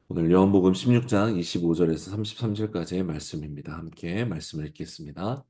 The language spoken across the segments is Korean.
오늘 요한복음 16장 25절에서 33절까지의 말씀입니다. 함께 말씀을 읽겠습니다.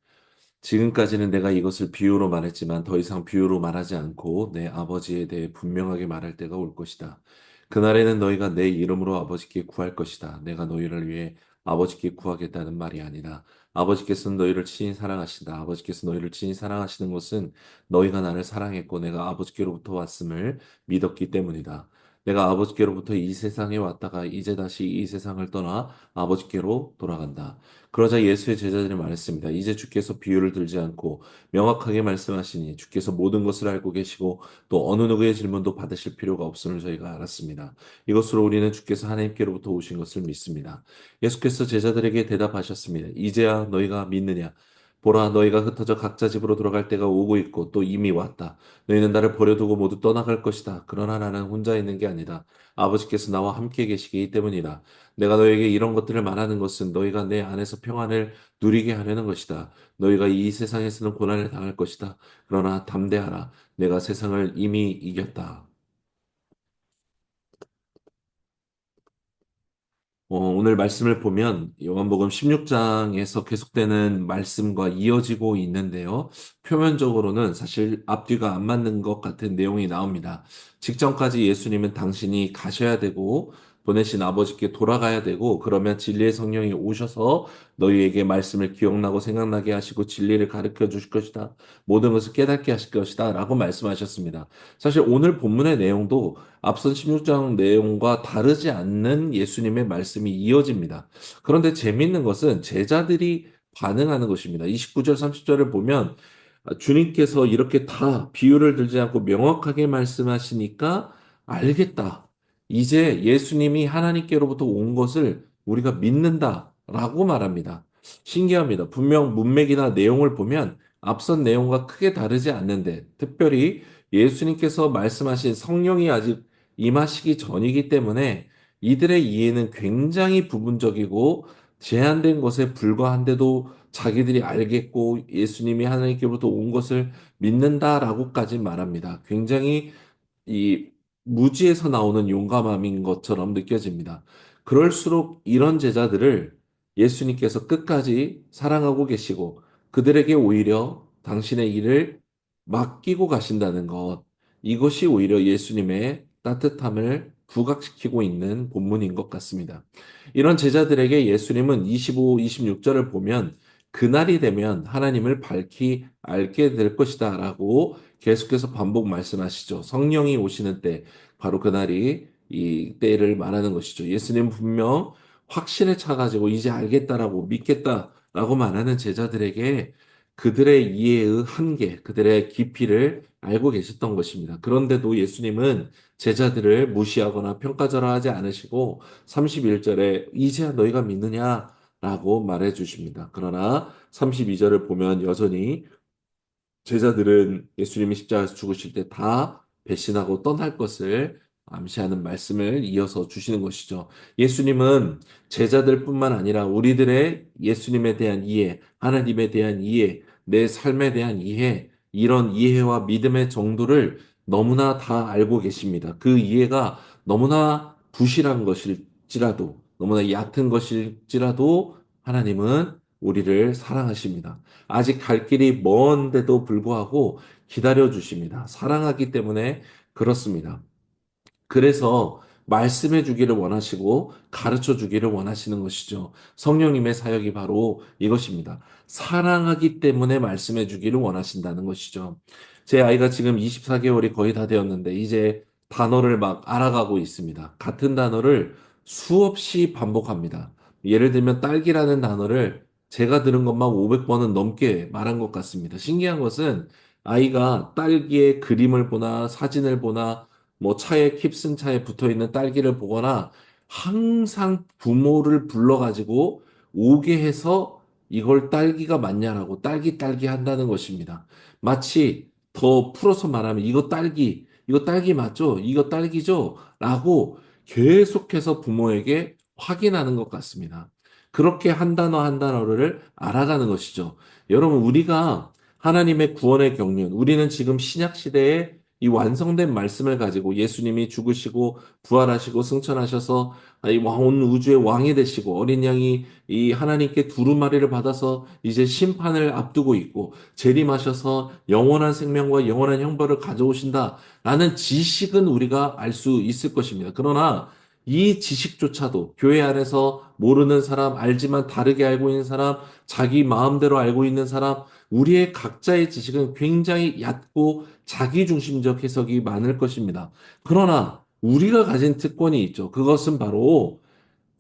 지금까지는 내가 이것을 비유로 말했지만 더 이상 비유로 말하지 않고 내 아버지에 대해 분명하게 말할 때가 올 것이다. 그날에는 너희가 내 이름으로 아버지께 구할 것이다. 내가 너희를 위해 아버지께 구하겠다는 말이 아니라 아버지께서는 너희를 친히 사랑하신다. 아버지께서 너희를 친히 사랑하시는 것은 너희가 나를 사랑했고 내가 아버지께로부터 왔음을 믿었기 때문이다. 내가 아버지께로부터 이 세상에 왔다가 이제 다시 이 세상을 떠나 아버지께로 돌아간다. 그러자 예수의 제자들이 말했습니다. 이제 주께서 비유를 들지 않고 명확하게 말씀하시니 주께서 모든 것을 알고 계시고 또 어느 누구의 질문도 받으실 필요가 없음을 저희가 알았습니다. 이것으로 우리는 주께서 하나님께로부터 오신 것을 믿습니다. 예수께서 제자들에게 대답하셨습니다. 이제야 너희가 믿느냐? 보라, 너희가 흩어져 각자 집으로 돌아갈 때가 오고 있고 또 이미 왔다. 너희는 나를 버려두고 모두 떠나갈 것이다. 그러나 나는 혼자 있는 게 아니다. 아버지께서 나와 함께 계시기 때문이다. 내가 너에게 이런 것들을 말하는 것은 너희가 내 안에서 평안을 누리게 하려는 것이다. 너희가 이 세상에서는 고난을 당할 것이다. 그러나 담대하라. 내가 세상을 이미 이겼다. 오늘 말씀을 보면 요한복음 16장에서 계속되는 말씀과 이어지고 있는데요. 표면적으로는 사실 앞뒤가 안 맞는 것 같은 내용이 나옵니다. 직전까지 예수님은 당신이 가셔야 되고 보내신 아버지께 돌아가야 되고 그러면 진리의 성령이 오셔서 너희에게 말씀을 기억나고 생각나게 하시고 진리를 가르쳐 주실 것이다. 모든 것을 깨닫게 하실 것이다. 라고 말씀하셨습니다. 사실 오늘 본문의 내용도 앞선 16장 내용과 다르지 않는 예수님의 말씀이 이어집니다. 그런데 재미있는 것은 제자들이 반응하는 것입니다. 29절, 30절을 보면 주님께서 이렇게 다 비유를 들지 않고 명확하게 말씀하시니까 알겠다. 이제 예수님이 하나님께로부터 온 것을 우리가 믿는다라고 말합니다. 신기합니다. 분명 문맥이나 내용을 보면 앞선 내용과 크게 다르지 않는데 특별히 예수님께서 말씀하신 성령이 아직 임하시기 전이기 때문에 이들의 이해는 굉장히 부분적이고 제한된 것에 불과한데도 자기들이 알겠고 예수님이 하나님께로부터 온 것을 믿는다라고까지 말합니다. 굉장히 이 무지에서 나오는 용감함인 것처럼 느껴집니다. 그럴수록 이런 제자들을 예수님께서 끝까지 사랑하고 계시고 그들에게 오히려 당신의 일을 맡기고 가신다는 것, 이것이 오히려 예수님의 따뜻함을 부각시키고 있는 본문인 것 같습니다. 이런 제자들에게 예수님은 25, 26절을 보면 그날이 되면 하나님을 밝히 알게 될 것이다 라고 계속해서 반복 말씀하시죠. 성령이 오시는 때, 바로 그날이 이 때를 말하는 것이죠. 예수님 분명 확신에 차가지고 이제 알겠다라고 믿겠다라고 말하는 제자들에게 그들의 이해의 한계, 그들의 깊이를 알고 계셨던 것입니다. 그런데도 예수님은 제자들을 무시하거나 평가절하하지 않으시고 31절에 이제야 너희가 믿느냐라고 말해 주십니다. 그러나 32절을 보면 여전히 제자들은 예수님이 십자가에서 죽으실 때 다 배신하고 떠날 것을 암시하는 말씀을 이어서 주시는 것이죠. 예수님은 제자들뿐만 아니라 우리들의 예수님에 대한 이해, 하나님에 대한 이해, 내 삶에 대한 이해, 이런 이해와 믿음의 정도를 너무나 다 알고 계십니다. 그 이해가 너무나 부실한 것일지라도, 너무나 얕은 것일지라도 하나님은 우리를 사랑하십니다. 아직 갈 길이 먼데도 불구하고 기다려 주십니다. 사랑하기 때문에 그렇습니다. 그래서 말씀해 주기를 원하시고 가르쳐 주기를 원하시는 것이죠. 성령님의 사역이 바로 이것입니다. 사랑하기 때문에 말씀해 주기를 원하신다는 것이죠. 제 아이가 지금 24개월이 거의 다 되었는데 이제 단어를 막 알아가고 있습니다. 같은 단어를 수없이 반복합니다. 예를 들면 딸기라는 단어를 제가 들은 것만 500번은 넘게 말한 것 같습니다. 신기한 것은 아이가 딸기의 그림을 보나 사진을 보나 뭐 차에 킵슨 차에 붙어 있는 딸기를 보거나 항상 부모를 불러가지고 오게 해서 이걸 딸기가 맞냐라고 딸기 한다는 것입니다. 마치 더 풀어서 말하면 이거 딸기 맞죠? 이거 딸기죠? 라고 계속해서 부모에게 확인하는 것 같습니다. 그렇게 한 단어 한 단어를 알아가는 것이죠. 여러분, 우리가 하나님의 구원의 경륜, 우리는 지금 신약 시대에 이 완성된 말씀을 가지고 예수님이 죽으시고 부활하시고 승천하셔서 온 우주의 왕이 되시고 어린 양이 이 하나님께 두루마리를 받아서 이제 심판을 앞두고 있고 재림하셔서 영원한 생명과 영원한 형벌을 가져오신다라는 지식은 우리가 알 수 있을 것입니다. 그러나 이 지식조차도 교회 안에서 모르는 사람, 알지만 다르게 알고 있는 사람, 자기 마음대로 알고 있는 사람, 우리의 각자의 지식은 굉장히 얕고 자기중심적 해석이 많을 것입니다. 그러나 우리가 가진 특권이 있죠. 그것은 바로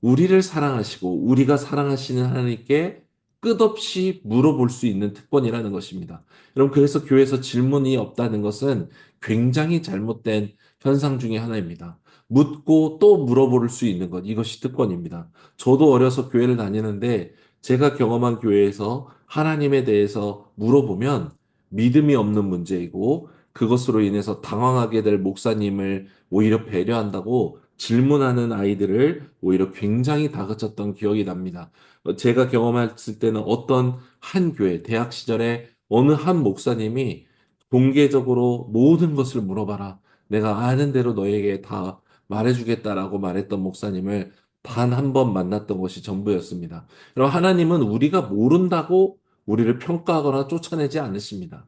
우리를 사랑하시고 우리가 사랑하시는 하나님께 끝없이 물어볼 수 있는 특권이라는 것입니다. 여러분, 그래서 교회에서 질문이 없다는 것은 굉장히 잘못된 현상 중에 하나입니다. 묻고 또 물어볼 수 있는 것, 이것이 특권입니다. 저도 어려서 교회를 다니는데 제가 경험한 교회에서 하나님에 대해서 물어보면 믿음이 없는 문제이고 그것으로 인해서 당황하게 될 목사님을 오히려 배려한다고 질문하는 아이들을 오히려 굉장히 다그쳤던 기억이 납니다. 제가 경험했을 때는 어떤 한 교회, 대학 시절에 어느 한 목사님이 공개적으로 모든 것을 물어봐라. 내가 아는 대로 너에게 다 말해주겠다라고 말했던 목사님을 단 한 번 만났던 것이 전부였습니다. 그럼 하나님은 우리가 모른다고 우리를 평가하거나 쫓아내지 않으십니다.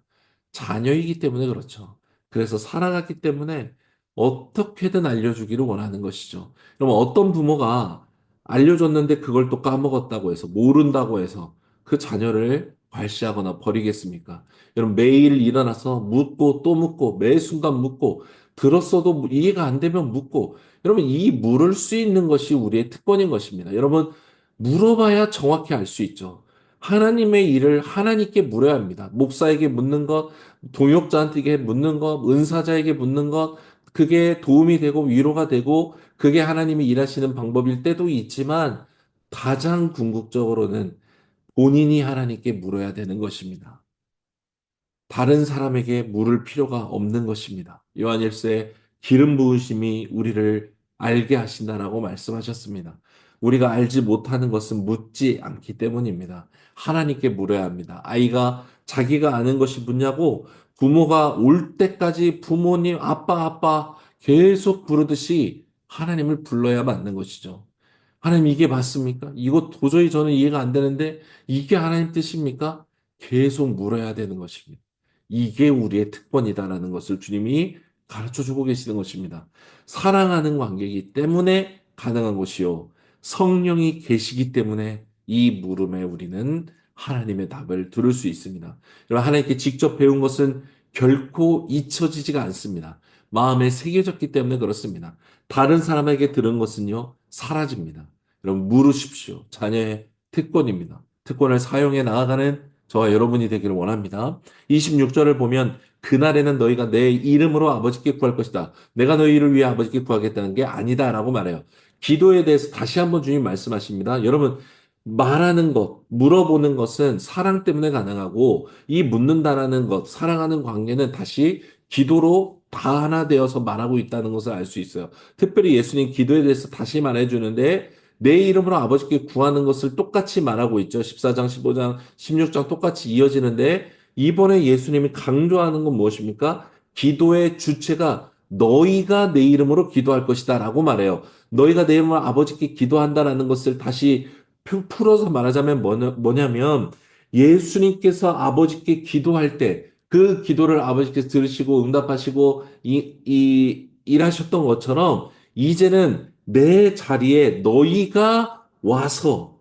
자녀이기 때문에 그렇죠. 그래서 사랑하기 때문에 어떻게든 알려주기를 원하는 것이죠. 그럼 어떤 부모가 알려줬는데 그걸 또 까먹었다고 해서, 모른다고 해서 그 자녀를 괄시하거나 버리겠습니까? 여러분, 매일 일어나서 묻고 또 묻고, 매 순간 묻고, 들었어도 이해가 안 되면 묻고, 여러분, 이 물을 수 있는 것이 우리의 특권인 것입니다. 여러분, 물어봐야 정확히 알 수 있죠. 하나님의 일을 하나님께 물어야 합니다. 목사에게 묻는 것, 동역자한테 묻는 것, 은사자에게 묻는 것, 그게 도움이 되고 위로가 되고 그게 하나님이 일하시는 방법일 때도 있지만 가장 궁극적으로는 본인이 하나님께 물어야 되는 것입니다. 다른 사람에게 물을 필요가 없는 것입니다. 요한일서에 기름 부으심이 우리를 알게 하신다라고 말씀하셨습니다. 우리가 알지 못하는 것은 묻지 않기 때문입니다. 하나님께 물어야 합니다. 아이가 자기가 아는 것이 묻냐고 부모가 올 때까지 부모님, 아빠, 아빠 계속 부르듯이 하나님을 불러야 맞는 것이죠. 하나님 이게 맞습니까? 이거 도저히 저는 이해가 안 되는데 이게 하나님 뜻입니까? 계속 물어야 되는 것입니다. 이게 우리의 특권이다라는 것을 주님이 가르쳐 주고 계시는 것입니다. 사랑하는 관계이기 때문에 가능한 것이요. 성령이 계시기 때문에 이 물음에 우리는 하나님의 답을 들을 수 있습니다. 여러분, 하나님께 직접 배운 것은 결코 잊혀지지가 않습니다. 마음에 새겨졌기 때문에 그렇습니다. 다른 사람에게 들은 것은요, 사라집니다. 여러분, 물으십시오. 자녀의 특권입니다. 특권을 사용해 나아가는 저와 여러분이 되기를 원합니다. 26절을 보면 그날에는 너희가 내 이름으로 아버지께 구할 것이다. 내가 너희를 위해 아버지께 구하겠다는 게 아니다라고 말해요. 기도에 대해서 다시 한번 주님 말씀하십니다. 여러분, 말하는 것, 물어보는 것은 사랑 때문에 가능하고 이 묻는다라는 것, 사랑하는 관계는 다시 기도로 다 하나 되어서 말하고 있다는 것을 알 수 있어요. 특별히 예수님 기도에 대해서 다시 말해주는데 내 이름으로 아버지께 구하는 것을 똑같이 말하고 있죠. 14장, 15장, 16장 똑같이 이어지는데 이번에 예수님이 강조하는 건 무엇입니까? 기도의 주체가 너희가 내 이름으로 기도할 것이다 라고 말해요. 너희가 내 이름으로 아버지께 기도한다라는 것을 다시 풀어서 말하자면 뭐냐면 예수님께서 아버지께 기도할 때 그 기도를 아버지께서 들으시고 응답하시고 일하셨던 것처럼 이제는 내 자리에 너희가 와서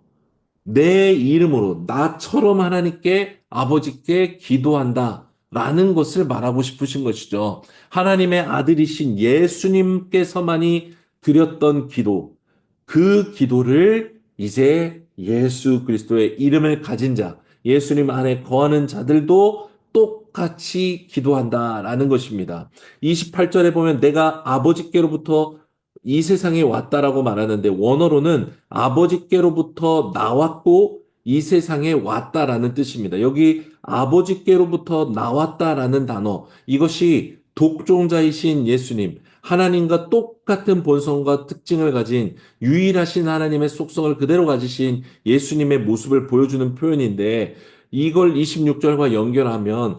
내 이름으로 나처럼 하나님께 아버지께 기도한다 라는 것을 말하고 싶으신 것이죠. 하나님의 아들이신 예수님께서만이 드렸던 기도, 그 기도를 이제 예수 그리스도의 이름을 가진 자, 예수님 안에 거하는 자들도 똑같이 기도한다라는 것입니다. 28절에 보면 내가 아버지께로부터 이 세상에 왔다라고 말하는데 원어로는 아버지께로부터 나왔고 이 세상에 왔다라는 뜻입니다. 여기 아버지께로부터 나왔다라는 단어, 이것이 독종자이신 예수님, 하나님과 똑같은 본성과 특징을 가진 유일하신 하나님의 속성을 그대로 가지신 예수님의 모습을 보여주는 표현인데 이걸 26절과 연결하면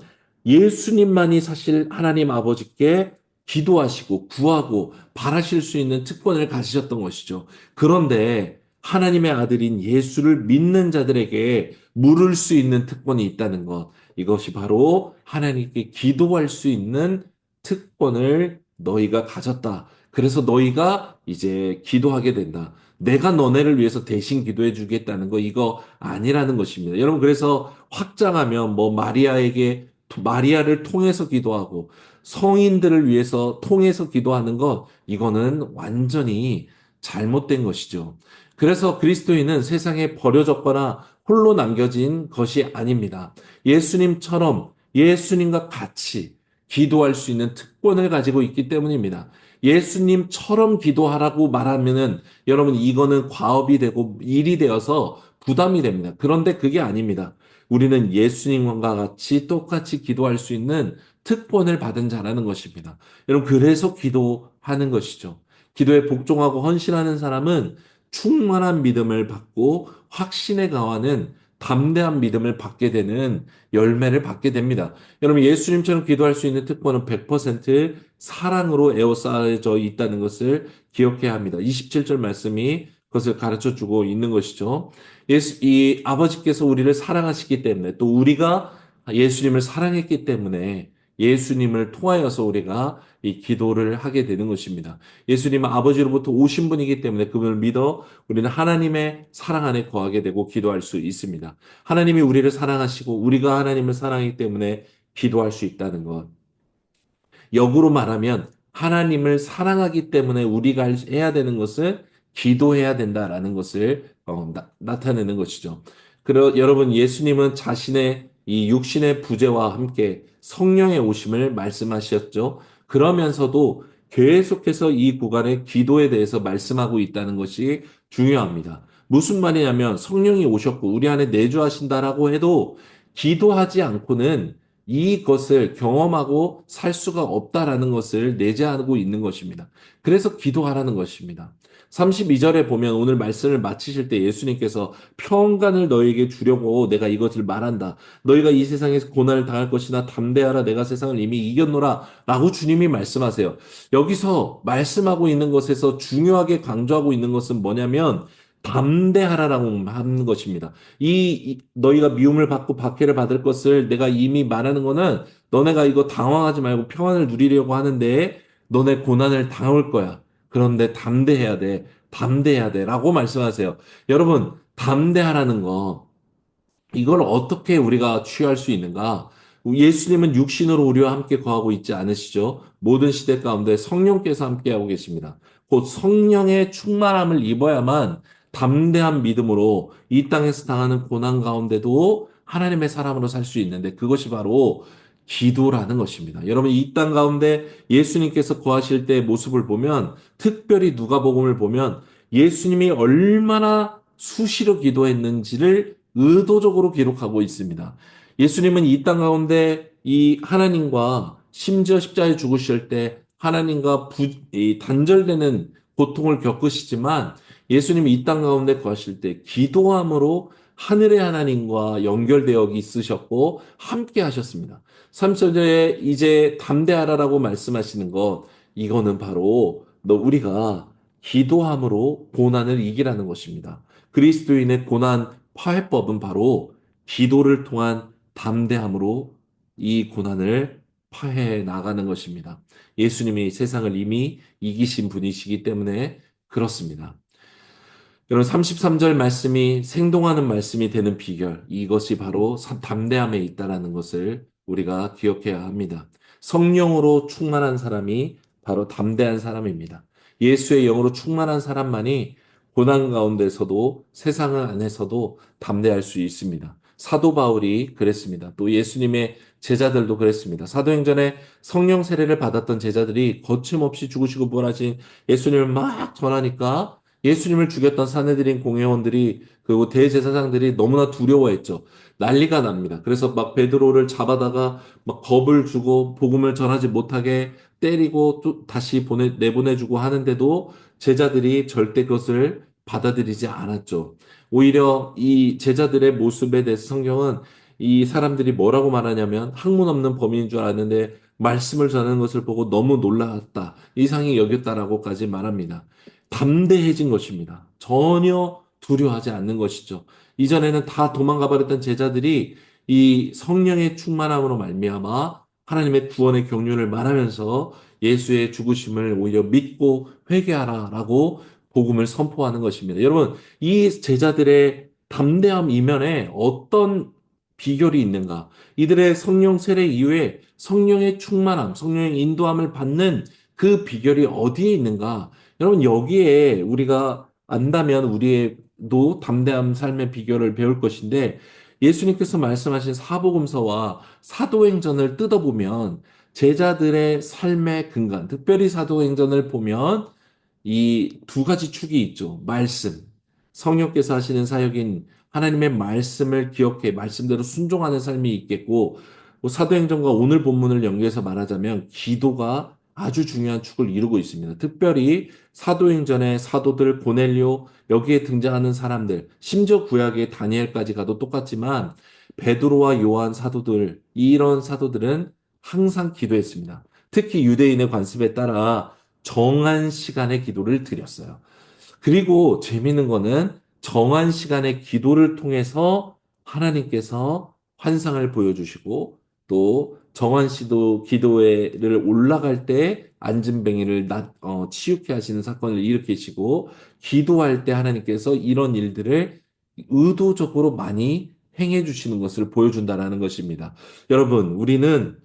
예수님만이 사실 하나님 아버지께 기도하시고 구하고 바라실 수 있는 특권을 가지셨던 것이죠. 그런데 하나님의 아들인 예수를 믿는 자들에게 물을 수 있는 특권이 있다는 것. 이것이 바로 하나님께 기도할 수 있는 특권을 너희가 가졌다. 그래서 너희가 이제 기도하게 된다. 내가 너네를 위해서 대신 기도해 주겠다는 거 이거 아니라는 것입니다. 여러분 그래서 확장하면 뭐 마리아를 통해서 기도하고 성인들을 위해서 통해서 기도하는 것 이거는 완전히 잘못된 것이죠. 그래서 그리스도인은 세상에 버려졌거나 홀로 남겨진 것이 아닙니다. 예수님처럼 예수님과 같이 기도할 수 있는 특권을 가지고 있기 때문입니다. 예수님처럼 기도하라고 말하면은 여러분 이거는 과업이 되고 일이 되어서 부담이 됩니다. 그런데 그게 아닙니다. 우리는 예수님과 같이 똑같이 기도할 수 있는 특권을 받은 자라는 것입니다. 여러분 그래서 기도하는 것이죠. 기도에 복종하고 헌신하는 사람은 충만한 믿음을 받고 확신에 가하는 담대한 믿음을 받게 되는 열매를 받게 됩니다. 여러분 예수님처럼 기도할 수 있는 특권은 100% 사랑으로 에워싸여져 있다는 것을 기억해야 합니다. 27절 말씀이 그것을 가르쳐 주고 있는 것이죠. 이 아버지께서 우리를 사랑하시기 때문에 또 우리가 예수님을 사랑했기 때문에 예수님을 통하여서 우리가 이 기도를 하게 되는 것입니다. 예수님은 아버지로부터 오신 분이기 때문에 그분을 믿어 우리는 하나님의 사랑 안에 거하게 되고 기도할 수 있습니다. 하나님이 우리를 사랑하시고 우리가 하나님을 사랑하기 때문에 기도할 수 있다는 것. 역으로 말하면 하나님을 사랑하기 때문에 우리가 해야 되는 것은 기도해야 된다라는 것을 나타내는 것이죠. 여러분 예수님은 자신의 이 육신의 부재와 함께 성령의 오심을 말씀하셨죠. 그러면서도 계속해서 이 구간에 기도에 대해서 말씀하고 있다는 것이 중요합니다. 무슨 말이냐면 성령이 오셨고 우리 안에 내주하신다라고 해도 기도하지 않고는 이것을 경험하고 살 수가 없다라는 것을 내재하고 있는 것입니다. 그래서 기도하라는 것입니다. 32절에 보면 오늘 말씀을 마치실 때 예수님께서 평강을 너에게 주려고 내가 이것을 말한다. 너희가 이 세상에서 고난을 당할 것이나 담대하라 내가 세상을 이미 이겼노라 라고 주님이 말씀하세요. 여기서 말씀하고 있는 것에서 중요하게 강조하고 있는 것은 뭐냐면 담대하라라고 하는 것입니다. 너희가 미움을 받고 박해를 받을 것을 내가 이미 말하는 거는 너네가 이거 당황하지 말고 평안을 누리려고 하는데 너네 고난을 당할 거야. 그런데 담대해야 돼. 담대해야 돼. 라고 말씀하세요. 여러분, 담대하라는 거, 이걸 어떻게 우리가 취할 수 있는가? 예수님은 육신으로 우리와 함께 거하고 있지 않으시죠? 모든 시대 가운데 성령께서 함께하고 계십니다. 곧 성령의 충만함을 입어야만 담대한 믿음으로 이 땅에서 당하는 고난 가운데도 하나님의 사람으로 살 수 있는데 그것이 바로 기도라는 것입니다. 여러분 이 땅 가운데 예수님께서 거하실 때의 모습을 보면 특별히 누가복음을 보면 예수님이 얼마나 수시로 기도했는지를 의도적으로 기록하고 있습니다. 예수님은 이 땅 가운데 이 하나님과 심지어 십자가에 죽으실 때 하나님과 단절되는 고통을 겪으시지만 예수님이 이 땅 가운데 거하실 때 기도함으로 하늘의 하나님과 연결되어 있으셨고 함께 하셨습니다. 3절에 이제 담대하라라고 말씀하시는 것 이거는 바로 우리가 기도함으로 고난을 이기라는 것입니다. 그리스도인의 고난 화해법은 바로 기도를 통한 담대함으로 이 고난을 화해해 나가는 것입니다. 예수님이 세상을 이미 이기신 분이시기 때문에 그렇습니다. 여러분 33절 말씀이 생동하는 말씀이 되는 비결 이것이 바로 담대함에 있다라는 것을 우리가 기억해야 합니다. 성령으로 충만한 사람이 바로 담대한 사람입니다. 예수의 영으로 충만한 사람만이 고난 가운데서도 세상 안에서도 담대할 수 있습니다. 사도 바울이 그랬습니다. 또 예수님의 제자들도 그랬습니다. 사도행전에 성령 세례를 받았던 제자들이 거침없이 죽으시고 부활하신 예수님을 막 전하니까 예수님을 죽였던 사내들인 공회원들이 그리고 대제사장들이 너무나 두려워했죠. 난리가 납니다. 그래서 막 베드로를 잡아다가 막 겁을 주고 복음을 전하지 못하게 때리고 또 다시 내보내주고 하는데도 제자들이 절대 그것을 받아들이지 않았죠. 오히려 이 제자들의 모습에 대해서 성경은 이 사람들이 뭐라고 말하냐면 학문 없는 범인인 줄 알았는데 말씀을 전하는 것을 보고 너무 놀랐다. 이상히 여겼다라고까지 말합니다. 담대해진 것입니다. 전혀 두려워하지 않는 것이죠. 이전에는 다 도망가 버렸던 제자들이 이 성령의 충만함으로 말미암아 하나님의 구원의 경륜을 말하면서 예수의 죽으심을 오히려 믿고 회개하라라고 복음을 선포하는 것입니다. 여러분, 이 제자들의 담대함 이면에 어떤 비결이 있는가? 이들의 성령 세례 이후에 성령의 충만함, 성령의 인도함을 받는 그 비결이 어디에 있는가? 여러분, 여기에 우리가 안다면 우리도 담대함 삶의 비결을 배울 것인데 예수님께서 말씀하신 사복음서와 사도행전을 뜯어보면 제자들의 삶의 근간, 특별히 사도행전을 보면 이 두 가지 축이 있죠. 말씀. 성령께서 하시는 사역인 하나님의 말씀을 기억해 말씀대로 순종하는 삶이 있겠고, 뭐 사도행전과 오늘 본문을 연계해서 말하자면 기도가 아주 중요한 축을 이루고 있습니다. 특별히 사도행전의 사도들, 고넬료, 여기에 등장하는 사람들, 심지어 구약의 다니엘까지 가도 똑같지만 베드로와 요한 사도들, 이런 사도들은 항상 기도했습니다. 특히 유대인의 관습에 따라 정한 시간에 기도를 드렸어요. 그리고 재밌는 거는 정한 시간에 기도를 통해서 하나님께서 환상을 보여주시고 또 정한 시도 기도회를 올라갈 때 안진뱅이를 치유케 하시는 사건을 일으키시고 기도할 때 하나님께서 이런 일들을 의도적으로 많이 행해 주시는 것을 보여준다라는 것입니다. 여러분, 우리는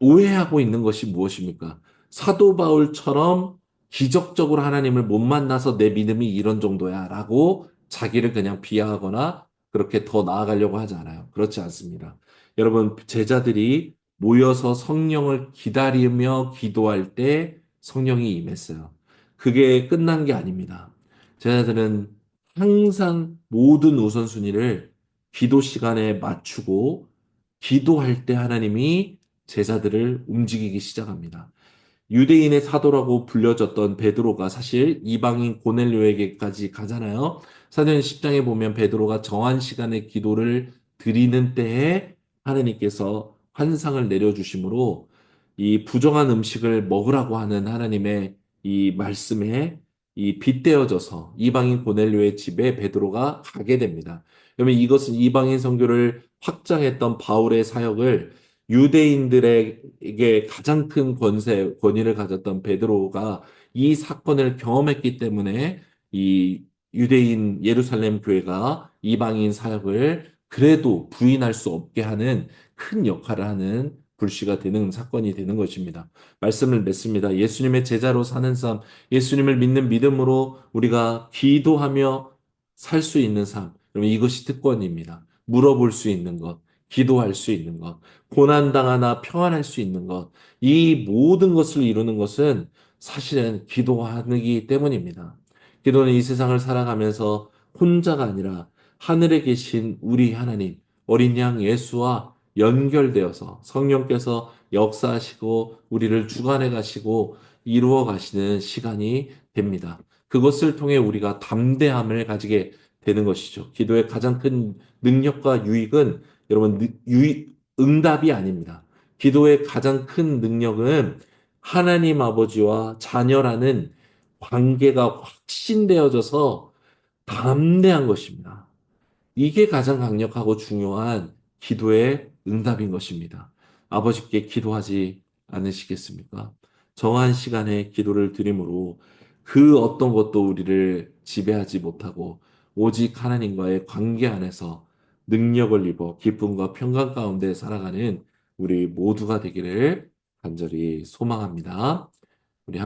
오해하고 있는 것이 무엇입니까? 사도 바울처럼 기적적으로 하나님을 못 만나서 내 믿음이 이런 정도야 라고 자기를 그냥 비하하거나 그렇게 더 나아가려고 하지 않아요. 그렇지 않습니다. 여러분, 제자들이 모여서 성령을 기다리며 기도할 때 성령이 임했어요. 그게 끝난 게 아닙니다. 제자들은 항상 모든 우선순위를 기도 시간에 맞추고 기도할 때 하나님이 제자들을 움직이기 시작합니다. 유대인의 사도라고 불려졌던 베드로가 사실 이방인 고넬료에게까지 가잖아요. 사도행 10장에 보면 베드로가 정한 시간에 기도를 드리는 때에 하나님께서 환상을 내려주심으로 이 부정한 음식을 먹으라고 하는 하나님의 이 말씀에 이 빗대어져서 이방인 고넬료의 집에 베드로가 가게 됩니다. 그러면 이것은 이방인 선교를 확장했던 바울의 사역을 유대인들에게 가장 큰 권위를 가졌던 베드로가 이 사건을 경험했기 때문에 이 유대인 예루살렘 교회가 이방인 사역을 그래도 부인할 수 없게 하는 큰 역할을 하는 불씨가 되는 사건이 되는 것입니다. 말씀을 맺습니다. 예수님의 제자로 사는 삶, 예수님을 믿는 믿음으로 우리가 기도하며 살 수 있는 삶, 그러면 이것이 특권입니다. 물어볼 수 있는 것, 기도할 수 있는 것, 고난당하나 평안할 수 있는 것, 이 모든 것을 이루는 것은 사실은 기도하기 때문입니다. 기도는 이 세상을 살아가면서 혼자가 아니라 하늘에 계신 우리 하나님, 어린 양 예수와 연결되어서 성령께서 역사하시고 우리를 주관해 가시고 이루어 가시는 시간이 됩니다. 그것을 통해 우리가 담대함을 가지게 되는 것이죠. 기도의 가장 큰 능력과 유익은 여러분 응답이 아닙니다. 기도의 가장 큰 능력은 하나님 아버지와 자녀라는 관계가 확신되어져서 담대한 것입니다. 이게 가장 강력하고 중요한 기도의 응답인 것입니다. 아버지께 기도하지 않으시겠습니까? 정한 시간에 기도를 드림으로 그 어떤 것도 우리를 지배하지 못하고 오직 하나님과의 관계 안에서 능력을 입어 기쁨과 평강 가운데 살아가는 우리 모두가 되기를 간절히 소망합니다.